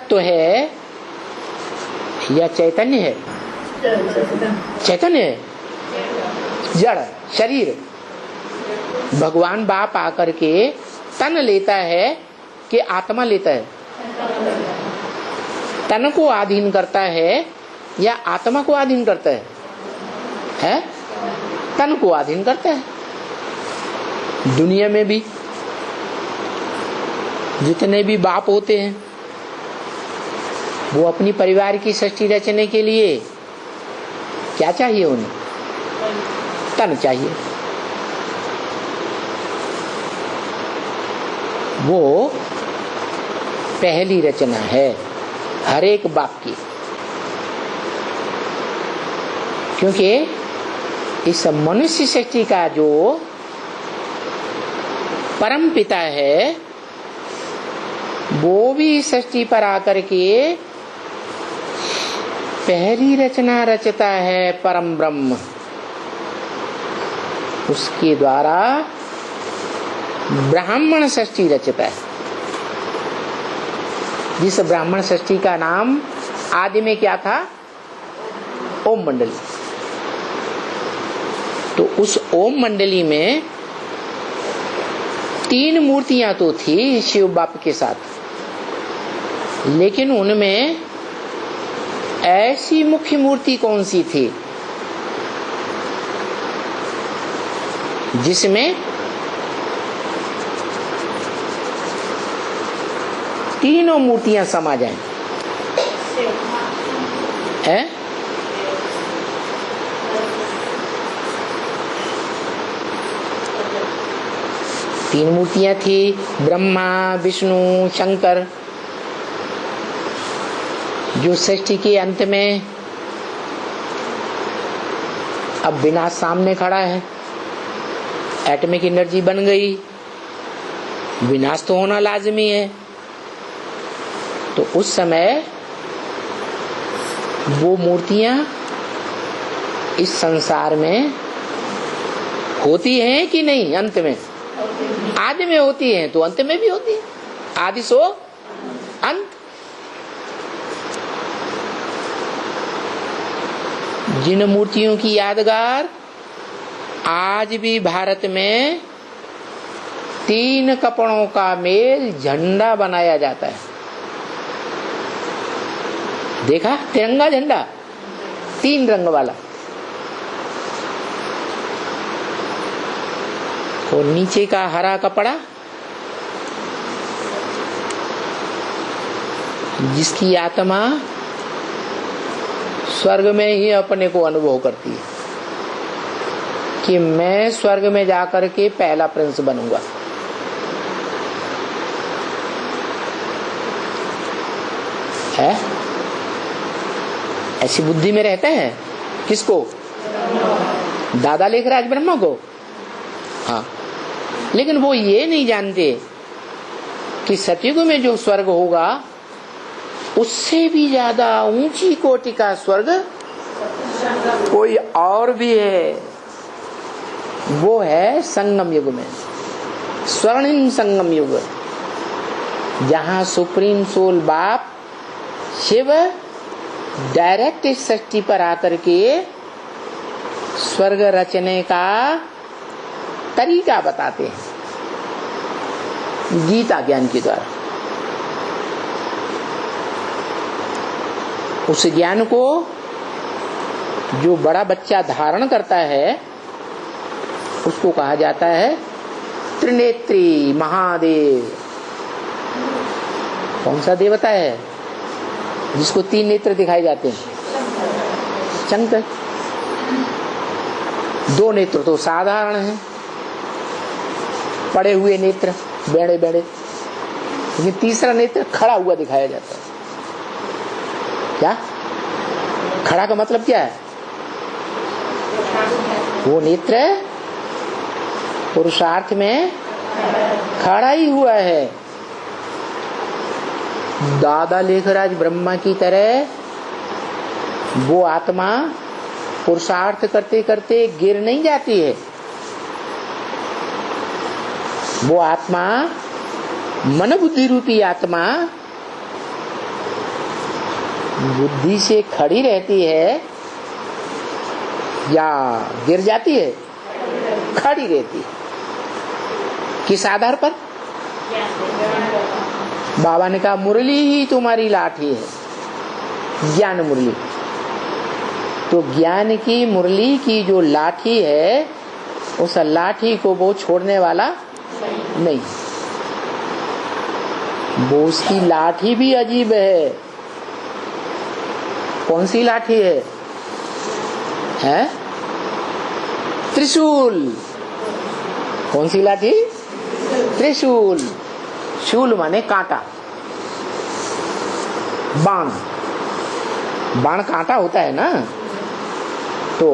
तत्व है या चैतन्य है? चैतन्य है, जड़ शरीर। भगवान बाप आकर के तन लेता है कि आत्मा लेता है? तन को अधीन करता है या आत्मा को अधीन करता है? है? तन को अधीन करता है। दुनिया में भी जितने भी बाप होते हैं वो अपनी परिवार की सृष्टि रचने के लिए क्या चाहिए? उन्हें तन चाहिए। वो पहली रचना है हर एक बाप की, क्योंकि इस मनुष्य सृष्टि का जो परम पिता है वो भी सृष्टि पर आकर के पहली रचना रचता है परम ब्रह्म। उसके द्वारा ब्राह्मण सृष्टि रचता है, जिस ब्राह्मण सृष्टि का नाम आदि में क्या था? ओम मंडली। तो उस ओम मंडली में 3 मूर्तियां तो थी शिव बाप के साथ, लेकिन उनमें ऐसी मुख्य मूर्ति कौन सी थी जिसमें 3 मूर्तियां समा जाएं? है? तीन मूर्तियां थी, ब्रह्मा विष्णु शंकर, जो सृष्टि के अंत में अब विनाश सामने खड़ा है। एटॉमिक एनर्जी बन गई, विनाश तो होना लाजमी है। तो उस समय वो मूर्तियां इस संसार में होती हैं कि नहीं? अंत में आदि में होती हैं तो अंत में भी होती है। आदि सो अंत। जिन मूर्तियों की यादगार आज भी भारत में 3 कपड़ों का मेल झंडा बनाया जाता है। देखा? तिरंगा झंडा 3 रंग वाला, और नीचे का हरा कपड़ा जिसकी आत्मा स्वर्ग में ही अपने को अनुभव करती है कि मैं स्वर्ग में जाकर के पहला प्रिंस बनूंगा। है? ऐसी बुद्धि में रहते हैं। किसको? दादा लेखराज ब्रह्मा को। हाँ, लेकिन वो ये नहीं जानते कि सतयुग में जो स्वर्ग होगा उससे भी ज्यादा ऊंची कोटि का स्वर्ग कोई और भी है। वो है संगम युग में, स्वर्णिम संगम युग, जहां सुप्रीम सोल बाप शिव डायरेक्ट इस सृष्टि पर आकर के स्वर्ग रचने का तरीका बताते हैं गीता ज्ञान के द्वारा। उस ज्ञान को जो बड़ा बच्चा धारण करता है उसको कहा जाता है त्रिनेत्री महादेव। कौन सा देवता है जिसको 3 नेत्र दिखाए जाते हैं? शंकर। 2 नेत्र तो साधारण हैं, पड़े हुए नेत्र बेड़े बेड़े, लेकिन तीसरा नेत्र खड़ा हुआ दिखाया जाता है। क्या खड़ा का मतलब क्या है? वो नेत्र पुरुषार्थ में खड़ा ही हुआ है। दादा लेखराज ब्रह्मा की तरह वो आत्मा पुरुषार्थ करते करते गिर नहीं जाती है। वो आत्मा मन बुद्धि रूपी आत्मा बुद्धि से खड़ी रहती है या गिर जाती है? खड़ी रहती है। किस आधार पर? बाबा ने कहा मुरली ही तुम्हारी लाठी है, ज्ञान मुरली। तो ज्ञान की मुरली की जो लाठी है, उस लाठी को वो छोड़ने वाला नहीं। वो उसकी लाठी भी अजीब है। कौन सी लाठी है? हैं? त्रिशूल। कौन सी लाठी? त्रिशूल। शूल माने कांटा, बाण। बाण कांटा होता है ना। तो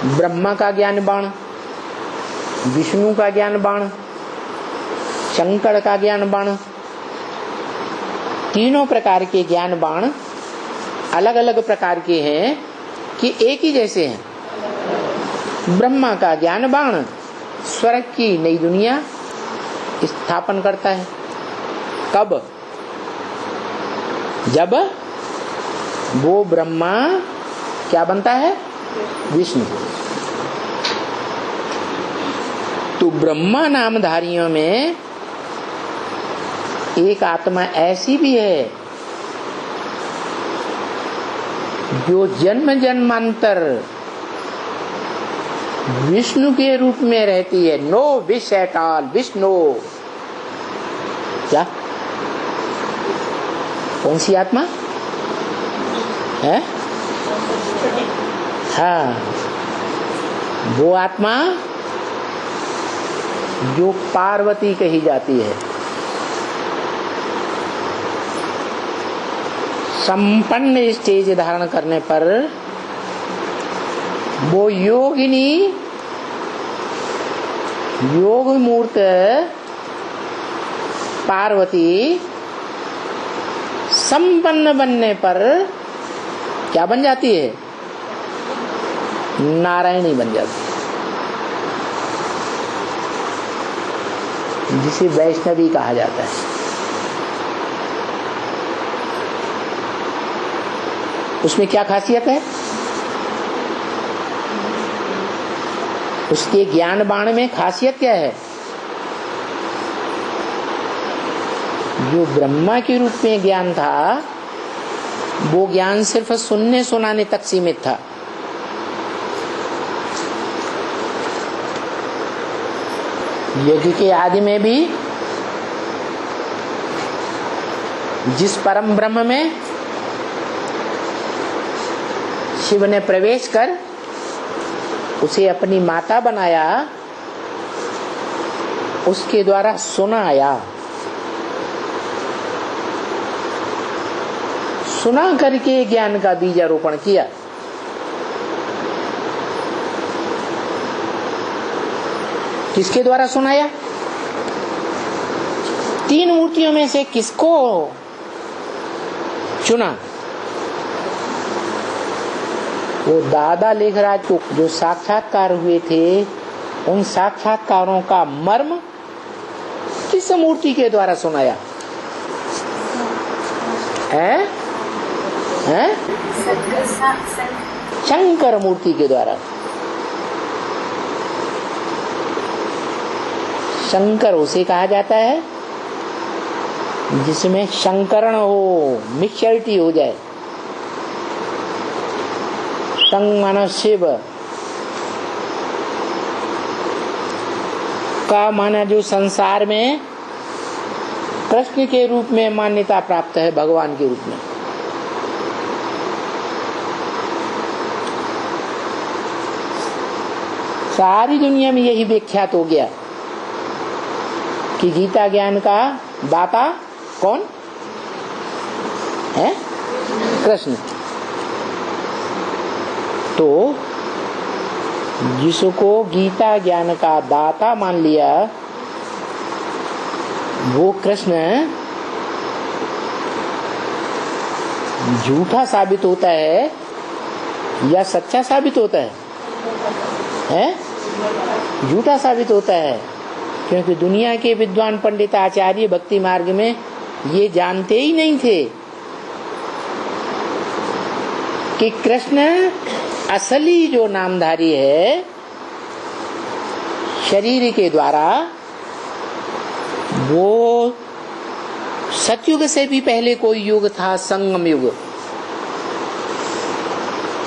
ब्रह्मा का ज्ञान बाण, विष्णु का ज्ञान बाण, शंकर का ज्ञान बाण, तीनों प्रकार के ज्ञान बाण अलग अलग प्रकार के हैं कि एक ही जैसे हैं। ब्रह्मा का ज्ञान बाण स्वर्ग की नई दुनिया स्थापन करता है। कब? जब वो ब्रह्मा क्या बनता है? विष्णु। तो ब्रह्मा नामधारियों में एक आत्मा ऐसी भी है जो जन्म जन्मांतर विष्णु के रूप में रहती है। No wish at all, Vishnu. क्या? कौन सी आत्मा है? हाँ, वो आत्मा जो पार्वती कही जाती है। संपन्न स्टेज धारण करने पर वो योगिनी, योग मूर्त पार्वती संपन्न बनने पर क्या बन जाती है? नारायणी बन जाती है, जिसे वैष्णवी कहा जाता है। उसमें क्या खासियत है? उसके ज्ञान बाण में खासियत क्या है? जो ब्रह्मा के रूप में ज्ञान था, वो ज्ञान सिर्फ सुनने सुनाने तक सीमित था। यज्ञ के आदि में भी जिस परम ब्रह्म में शिव ने प्रवेश कर उसे अपनी माता बनाया, उसके द्वारा सुनाया। सुना करके ज्ञान का बीजारोपण किया। किसके द्वारा सुनाया? तीन मूर्तियों में से किसको चुना? वो दादा लेखराज को जो साक्षात्कार हुए थे, उन साक्षात्कारों का मर्म किस मूर्ति के द्वारा सुनाया है? शंकर मूर्ति के द्वारा। शंकर उसे कहा जाता है जिसमें शंकरण हो, मिक्सचरिटी हो जाए। संग माना शिव का माना जो संसार में कृष्ण के रूप में मान्यता प्राप्त है, भगवान के रूप में। सारी दुनिया में यही विख्यात हो गया कि गीता ज्ञान का दाता कौन है? कृष्ण। तो जिसको गीता ज्ञान का दाता मान लिया, वो कृष्ण झूठा साबित होता है या सच्चा साबित होता है? झूठा साबित होता है, क्योंकि दुनिया के विद्वान पंडित आचार्य भक्ति मार्ग में ये जानते ही नहीं थे कि कृष्ण असली जो नामधारी है शरीर के द्वारा, वो सतयुग से भी पहले कोई युग था, संगम युग,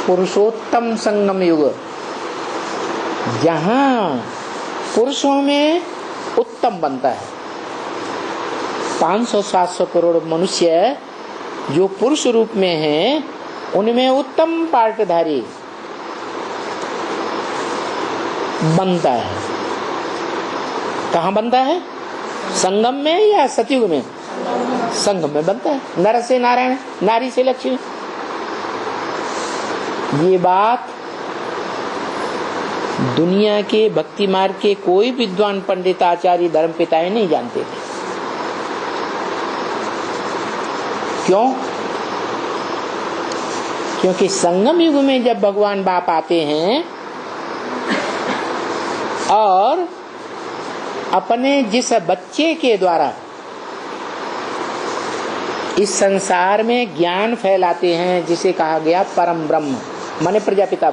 पुरुषोत्तम संगम युग, जहां पुरुषों में उत्तम बनता है। 500-700 करोड़ मनुष्य जो पुरुष रूप में हैं, उनमें उत्तम पार्टधारी बनता है। कहाँ बनता है? संगम में या सतयुग में? संगम में बनता है। नर से नारायण, नारी से लक्ष्मी। ये बात दुनिया के भक्ति मार्ग के कोई विद्वान पंडित आचार्य धर्म पिताएं नहीं जानते थे। क्यों? क्योंकि संगम युग में जब भगवान बाप आते हैं और अपने जिस बच्चे के द्वारा इस संसार में ज्ञान फैलाते हैं, जिसे कहा गया परम ब्रह्म, माने प्रजापिता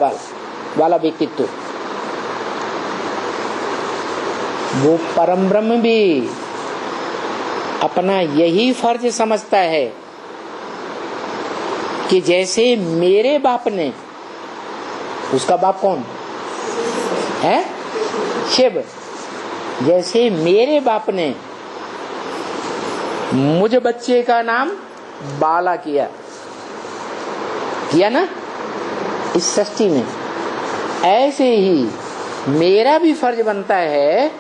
वाला व्यक्तित्व, वो परम ब्रह्म भी अपना यही फर्ज समझता है कि जैसे मेरे बाप ने, उसका बाप कौन है? शिव। जैसे मेरे बाप ने मुझ बच्चे का नाम बाला किया ना इस सृष्टि में, ऐसे ही मेरा भी फर्ज बनता है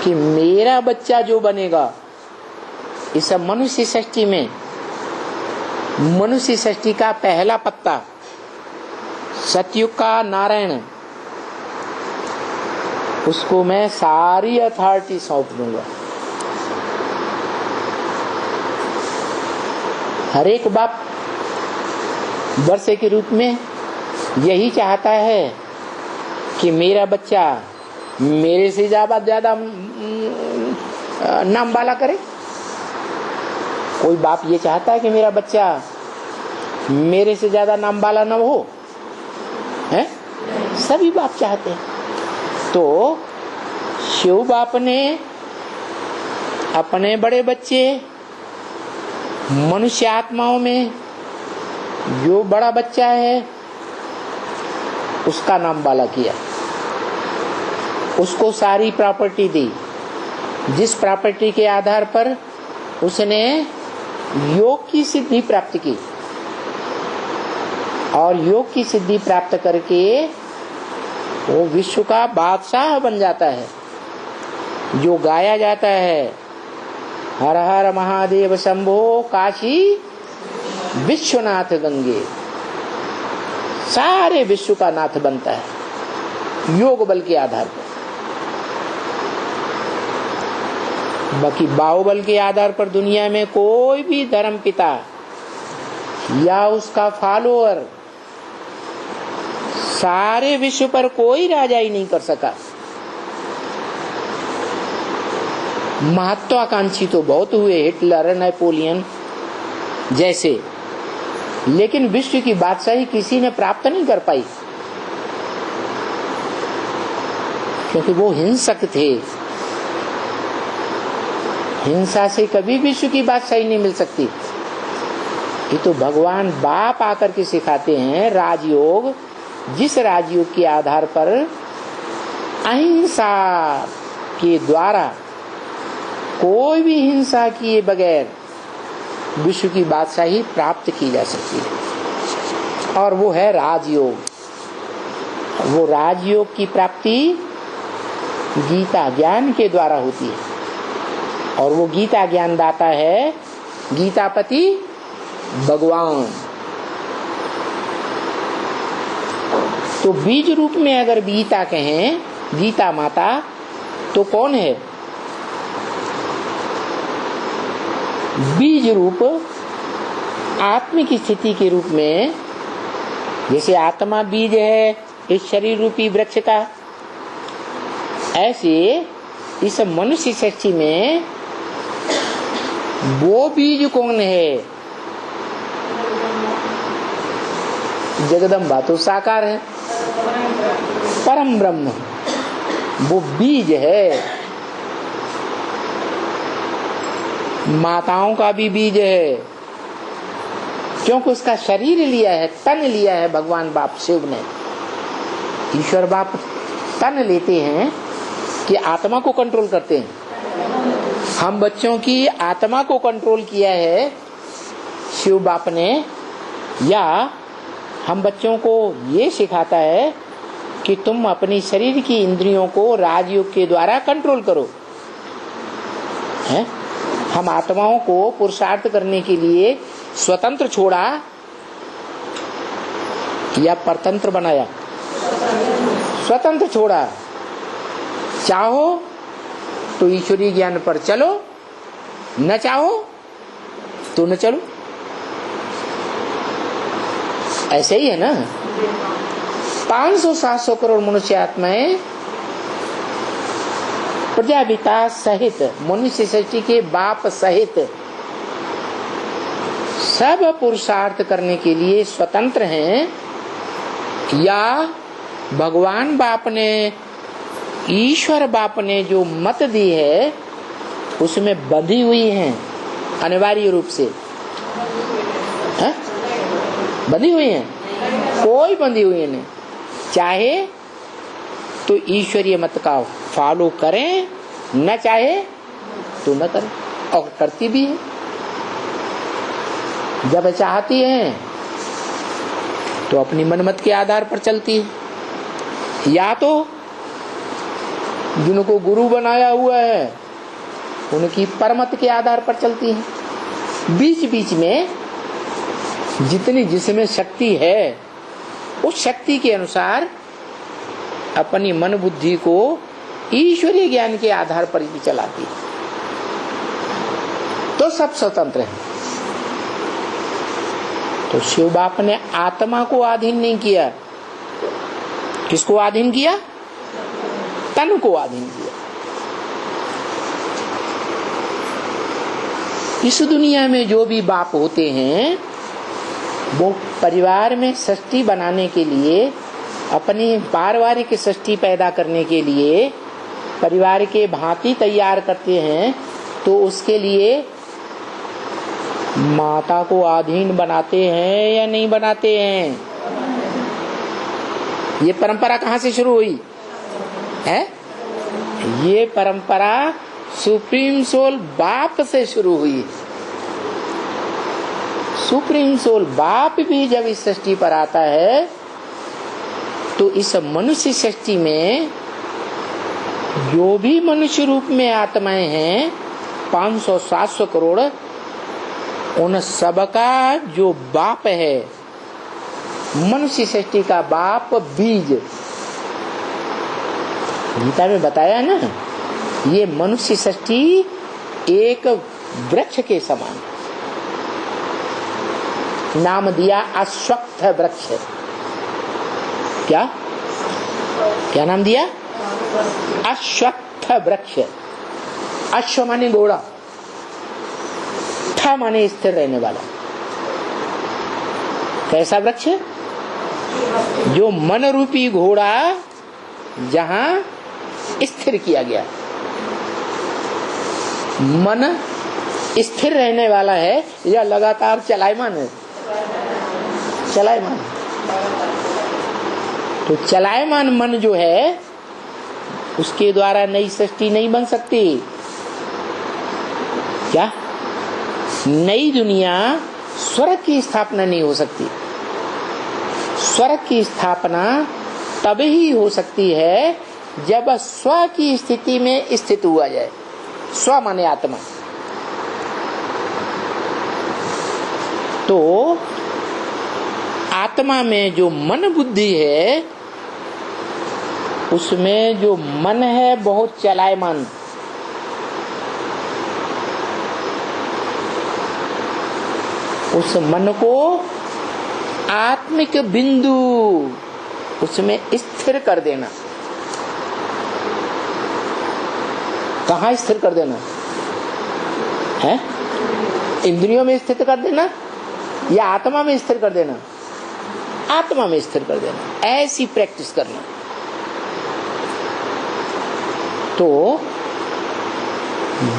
कि मेरा बच्चा जो बनेगा इस मनुष्य सृष्टि में, मनुष्य सृष्टि का पहला पत्ता, सतयुग का नारायण, उसको मैं सारी अथॉरिटी सौंप दूंगा। हर एक बाप वर्षे के रूप में यही चाहता है कि मेरा बच्चा मेरे से ज्यादा नाम वाला करे। कोई बाप ये चाहता है कि मेरा बच्चा मेरे से ज्यादा नाम वाला न हो, है? सभी बाप चाहते हैं। तो शिव बाप ने अपने बड़े बच्चे मनुष्य आत्माओं में जो बड़ा बच्चा है उसका नाम बाला किया, उसको सारी प्रॉपर्टी दी, जिस प्रॉपर्टी के आधार पर उसने योग की सिद्धि प्राप्त की, और योग की सिद्धि प्राप्त करके वो विश्व का बादशाह बन जाता है। जो गाया जाता है, हर हर महादेव शंभो काशी विश्वनाथ गंगे, सारे विश्व का नाथ बनता है योग बल के आधार पर। बाकी बाहुबल के आधार पर दुनिया में कोई भी धर्म पिता या उसका फॉलोअर सारे विश्व पर कोई राजा ही नहीं कर सका। महत्वाकांक्षी तो बहुत हुए, हिटलर, नेपोलियन जैसे, लेकिन विश्व की बादशाही किसी ने प्राप्त नहीं कर पाई, क्योंकि वो हिंसक थे। हिंसा से कभी विश्व की बादशाही नहीं मिल सकती। ये तो भगवान बाप आकर के सिखाते हैं राजयोग, जिस राजयोग के आधार पर अहिंसा के द्वारा कोई भी हिंसा किए बगैर विश्व की बादशाही प्राप्त की जा सकती है, और वो है राजयोग। वो राजयोग की प्राप्ति गीता ज्ञान के द्वारा होती है, और वो गीता ज्ञान दाता है गीतापति भगवान। तो बीज रूप में अगर गीता कहें, गीता माता, तो कौन है? बीज रूप आत्मिक स्थिति के रूप में, जैसे आत्मा बीज है इस शरीर रूपी वृक्ष का, ऐसे इस मनुष्य सृष्टि में वो बीज कौन है? जगदम्बा तो साकार है, परम ब्रह्म वो बीज है, माताओं का भी बीज है, क्योंकि उसका शरीर लिया है, तन लिया है भगवान बाप शिव ने। ईश्वर बाप तन लेते हैं कि आत्मा को कंट्रोल करते हैं। हम बच्चों की आत्मा को कंट्रोल किया है शिव बाप ने, या हम बच्चों को ये सिखाता है कि तुम अपनी शरीर की इंद्रियों को राजयोग के द्वारा कंट्रोल करो। है? हम आत्माओं को पुरुषार्थ करने के लिए स्वतंत्र छोड़ा या परतंत्र बनाया? स्वतंत्र छोड़ा। चाहो तो ईश्वरीय ज्ञान पर चलो, न चाहो तो न चलो। ऐसे ही है ना। 500-700 करोड़ मनुष्य आत्माएं प्रजापिता सहित, मनुष्य सृष्टि के बाप सहित सब पुरुषार्थ करने के लिए स्वतंत्र हैं, या भगवान बाप ने, ईश्वर बाप ने जो मत दी है उसमें बंधी हुई हैं अनिवार्य रूप से? है? बंधी हुई हैं? कोई बंधी हुई नहीं। चाहे तो ईश्वरीय मत का फॉलो करें, न चाहे तो न करें, और करती भी है। जब चाहती है तो अपनी मनमत के आधार पर चलती है, या तो जिनको गुरु बनाया हुआ है उनकी परमत के आधार पर चलती है। बीच बीच में जितनी जिसमें शक्ति है उस शक्ति के अनुसार अपनी मन बुद्धि को ईश्वरीय ज्ञान के आधार पर भी चलाती है। तो सब स्वतंत्र है। तो शिव बाप ने आत्मा को अधीन नहीं किया। किसको अधीन किया? तन को अधीन किया। इस दुनिया में जो भी बाप होते हैं वो परिवार में सृष्टि बनाने के लिए, अपनी पारिवारिक सृष्टि पैदा करने के लिए परिवार के भांति तैयार करते हैं। तो उसके लिए माता को अधीन बनाते हैं या नहीं बनाते हैं? ये परंपरा कहाँ से शुरू हुई है? ये परंपरा सुप्रीम सोल बाप से शुरू हुई। सुप्रीम सोल बाप भी जब इस सृष्टि पर आता है तो इस मनुष्य सृष्टि में जो भी मनुष्य रूप में आत्माएं हैं 500-700 करोड़, उन सबका जो बाप है, मनुष्य सृष्टि का बाप बीज, गीता में बताया ना, ये मनुष्य सृष्टि एक वृक्ष के समान, नाम दिया अश्वत्थ वृक्ष। क्या क्या नाम दिया? अश्वत्थ वृक्ष। अश्व माने घोड़ा, थ माने स्थिर रहने वाला। कैसा वृक्ष? जो मन रूपी घोड़ा जहां स्थिर किया गया, मन स्थिर रहने वाला है या लगातार चलायमान है? चलायमान। तो चलायमान मन जो है उसके द्वारा नई सृष्टि नहीं बन सकती। क्या? नई दुनिया, स्वर्ग की स्थापना नहीं हो सकती। स्वर्ग की स्थापना तभी हो सकती है जब स्व की स्थिति में स्थित हुआ जाए। स्व माने आत्मा। तो आत्मा में जो मन बुद्धि है, उसमें जो मन है बहुत चलायमान, उस मन को आत्मिक बिंदु उसमें स्थिर कर देना। कहाँ स्थिर कर देना है? इंद्रियों में स्थिर कर देना या आत्मा में स्थिर कर देना? आत्मा में स्थिर कर देना, ऐसी प्रैक्टिस करना। तो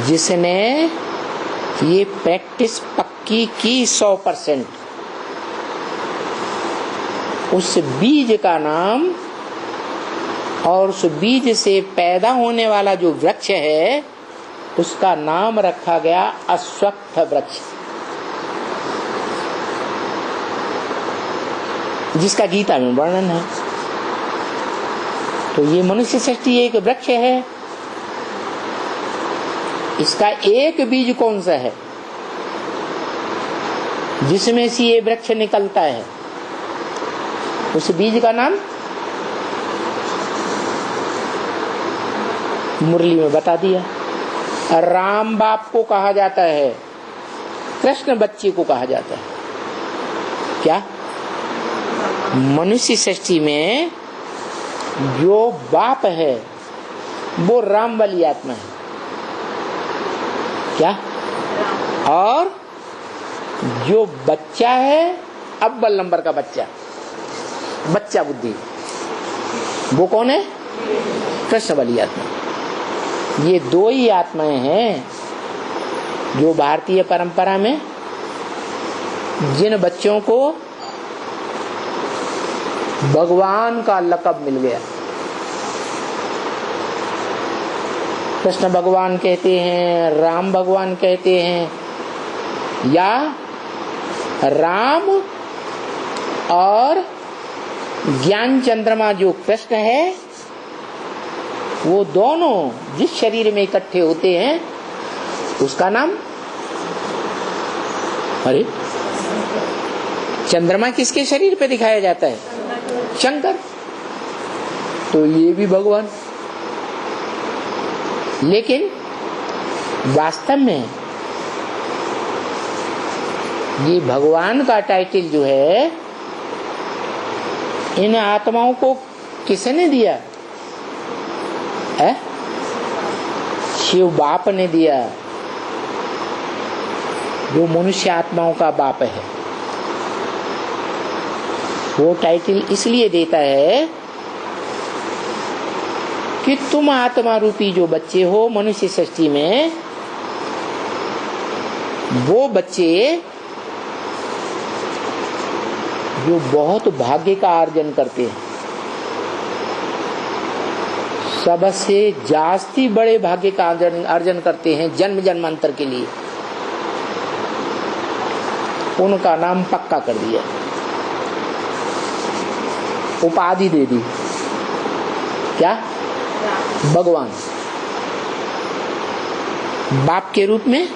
जिसने ये प्रैक्टिस पक्की की 100%, उस बीज का नाम और उस बीज से पैदा होने वाला जो वृक्ष है उसका नाम रखा गया अश्वत्थ वृक्ष, जिसका गीता में वर्णन है। तो ये मनुष्य सृष्टि एक वृक्ष है। इसका एक बीज कौन सा है जिसमें से ये वृक्ष निकलता है? उस बीज का नाम मुरली में बता दिया। राम बाप को कहा जाता है, कृष्ण बच्चे को कहा जाता है। क्या? मनुष्य सृष्टि में जो बाप है वो राम वाली आत्मा है। क्या? और जो बच्चा है अव्वल नंबर का बच्चा, बच्चा बुद्धि, वो कौन है? कृष्ण वाली आत्मा। ये दो ही आत्माएं हैं जो भारतीय परंपरा में जिन बच्चों को भगवान का लक़ब मिल गया। कृष्ण भगवान कहते हैं, राम भगवान कहते हैं, या राम और ज्ञान चंद्रमा जो कृष्ण है वो दोनों जिस शरीर में इकट्ठे होते हैं उसका नाम, अरे चंद्रमा किसके शरीर पे दिखाया जाता है? शंकर। तो ये भी भगवान। लेकिन वास्तव में ये भगवान का टाइटल जो है इन आत्माओं को किसने दिया है? शिव बाप ने दिया, जो मनुष्य आत्माओं का बाप है। वो टाइटल इसलिए देता है कि तुम आत्मा रूपी जो बच्चे हो मनुष्य सृष्टि में, वो बच्चे जो बहुत भाग्य का अर्जन करते हैं, सबसे जास्ती बड़े भाग्य का अर्जन करते हैं जन्म जन्मांतर के लिए, उनका नाम पक्का कर दिया, उपाधि दे दी। क्या? भगवान। बाप के रूप में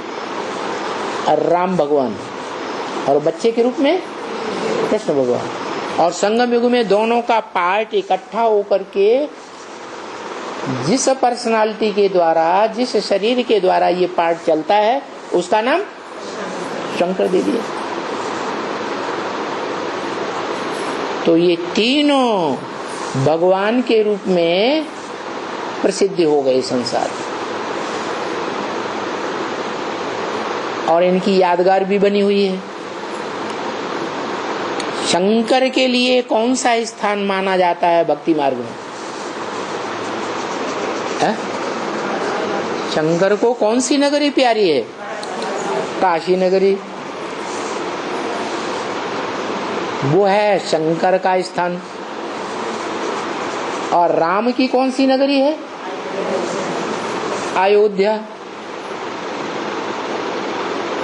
राम भगवान और बच्चे के रूप में कृष्ण भगवान। और संगम युग में दोनों का पार्ट इकट्ठा होकर के जिस पर्सनालिटी के द्वारा, जिस शरीर के द्वारा ये पार्ट चलता है उसका नाम शंकर दे दिया। तो ये तीनों भगवान के रूप में प्रसिद्ध हो गए संसार, और इनकी यादगार भी बनी हुई है। शंकर के लिए कौन सा स्थान माना जाता है भक्ति मार्ग में? शंकर को कौन सी नगरी प्यारी है? काशी नगरी। वो है शंकर का स्थान। और राम की कौन सी नगरी है? अयोध्या,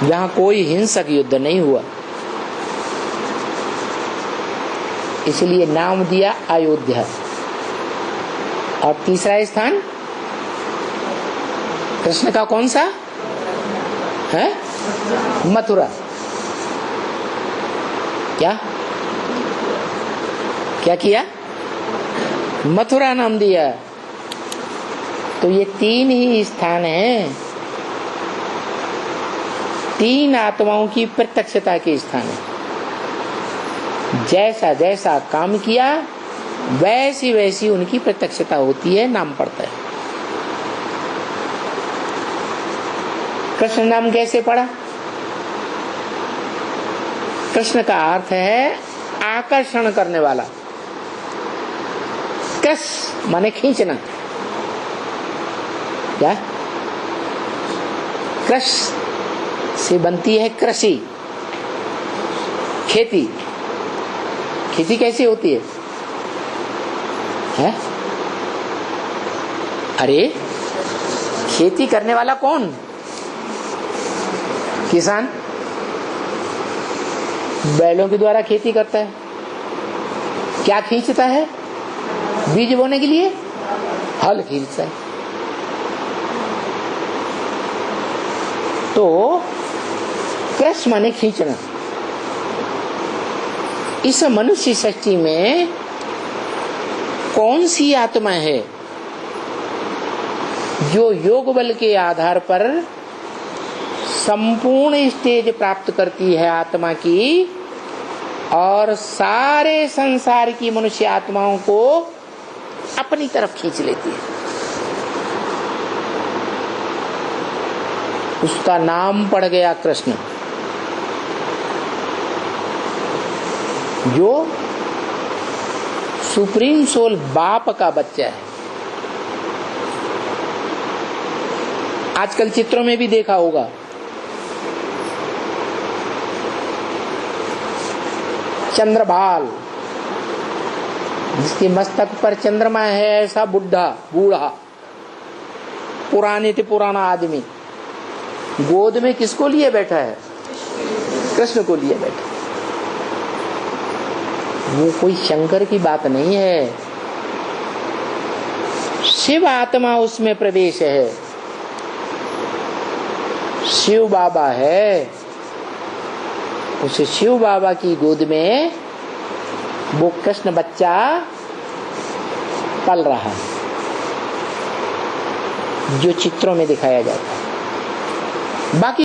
जहां कोई हिंसक युद्ध नहीं हुआ, इसलिए नाम दिया अयोध्या। और तीसरा स्थान कृष्ण का कौन सा है? मथुरा। क्या क्या किया? मथुरा नाम दिया। तो ये तीन ही स्थान हैं, तीन आत्माओं की प्रत्यक्षता के स्थान है। जैसा जैसा काम किया वैसी वैसी उनकी प्रत्यक्षता होती है, नाम पड़ता है। कृष्ण नाम कैसे पड़ा? कृष्ण का अर्थ है आकर्षण करने वाला। क्रस माने खींचना। क्या? क्रश से बनती है कृषि, खेती। खेती कैसे होती है? हैं? अरे खेती करने वाला कौन? किसान बैलों के द्वारा खेती करता है। क्या खींचता है? बीज बोने के लिए हल खींचता है। तो क्रश माने खींचना। इस मनुष्य सृष्टि में कौन सी आत्मा है जो योग बल के आधार पर संपूर्ण स्टेज प्राप्त करती है आत्मा की, और सारे संसार की मनुष्य आत्माओं को अपनी तरफ खींच लेती है? उसका नाम पड़ गया कृष्ण, जो सुप्रीम सोल बाप का बच्चा है। आजकल चित्रों में भी देखा होगा, चंद्रभाल, जिसके मस्तक पर चंद्रमा है, ऐसा बुढ़ा बूढ़ा पुराने से पुराना आदमी गोद में किसको लिए बैठा है? कृष्ण को लिए बैठा। वो कोई शंकर की बात नहीं है, शिव आत्मा उसमें प्रवेश है, शिव बाबा है। उस शिव बाबा की गोद में वो कृष्ण बच्चा पल रहा है, जो चित्रों में दिखाया जाता है। बाकी